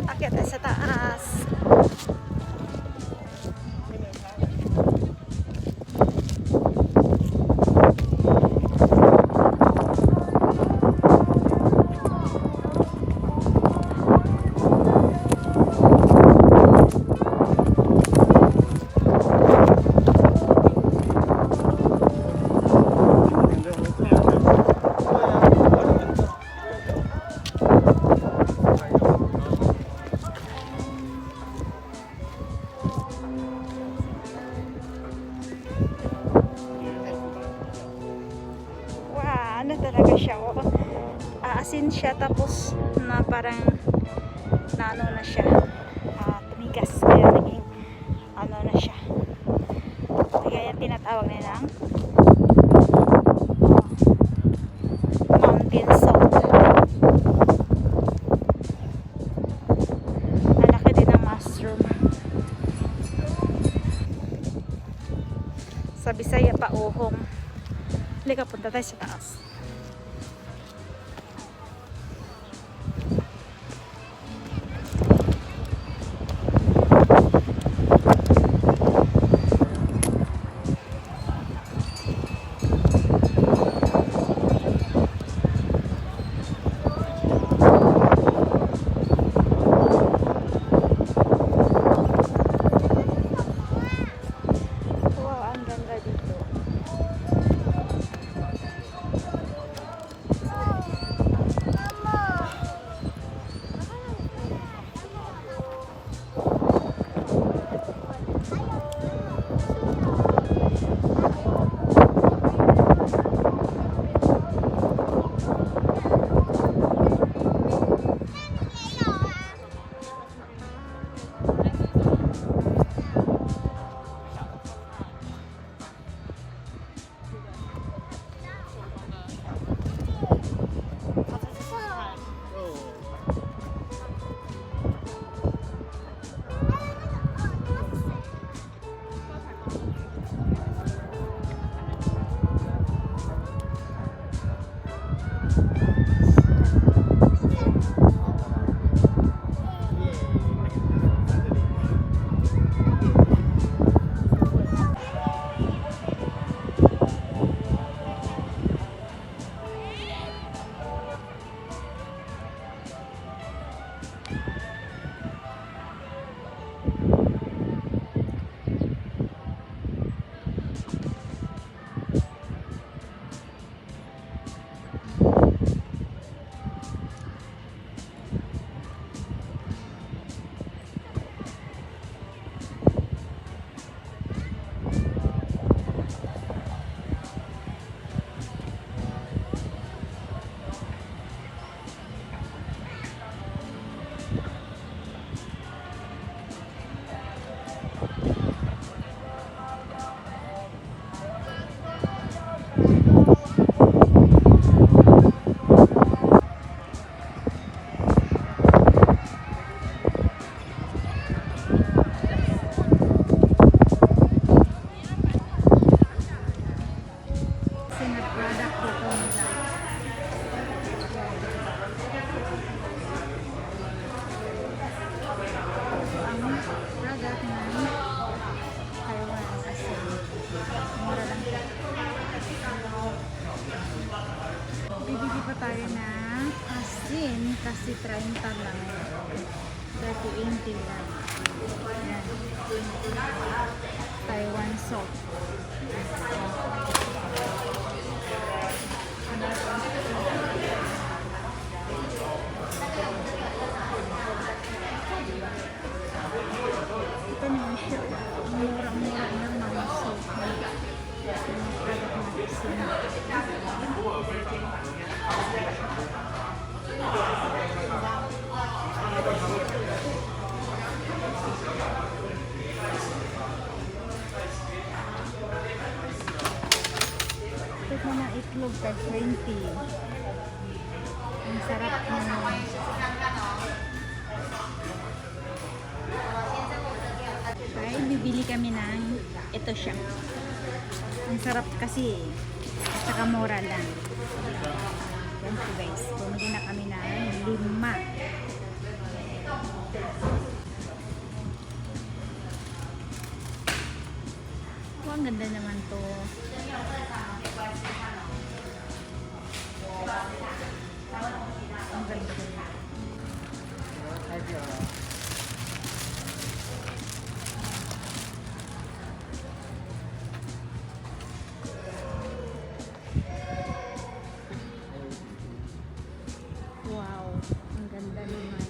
Akyat tayo sa taas. Ano talaga siya, oh. Aasin siya tapos na parang naano na siya, tumigas, kaya naging ano na siya, kaya yung tinatawag nilang mountain salt. Ang laki din ng mushroom. Sa Bisaya pa uhong. Halika, punta tayo sa taas. Wow, ang ganda dito. tayo ng asin kasi 30 lang. 30-80 lang. Ayan. Taiwan salt. Ito naman siya. Murang-mura ng mga salt. Mga product ng asin. Ito na itlog ka 20. Ang sarap ng ay, bibili kami ng ito siya. Ang sarap kasi at saka mura lang. Yan po guys, bumili na kami ng 5. Oh, ang ganda naman to. Ang ganda. Wow, ang ganda naman.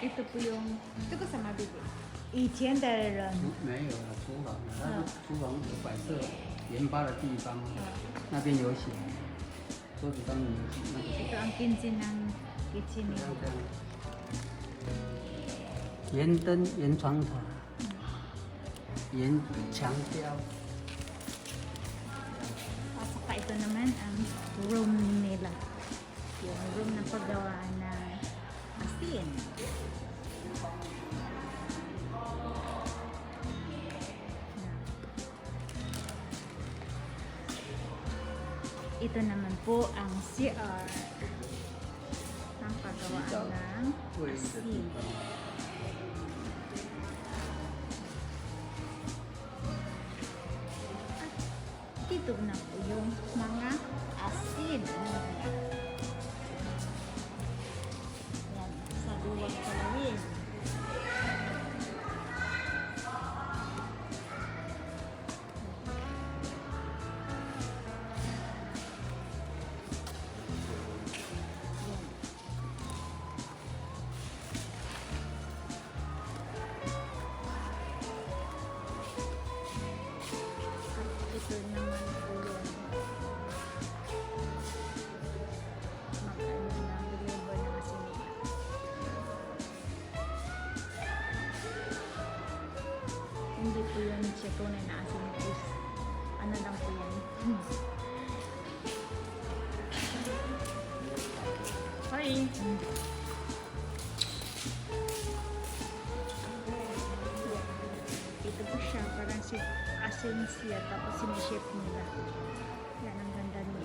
Ito po yung, ito ko sa mabili. 1000的人没有了，厨房，它是厨房有摆设盐巴的地方，那边有写，桌子上面有写，那个 Ito ang kitchen ng kitchen 这样 nila. 这样。盐灯、盐床头、盐墙雕， At saka ito naman ang room nila. Yung room na paggawa ng asin. Ito naman po ang CR ng paggawaan ng 卫浴的地 asin. 方。 Dito na po yung mga asin. Yan, sa duwag kalawin. Ito naman po yun. Mag-ano na, deliver na kasi nila. Hindi po yun siya tunay na asin. Is, ano lang po yan. Hi! Ito po siya, parang si asin siya, tapos siniship nila. Yan, ang ganda nila.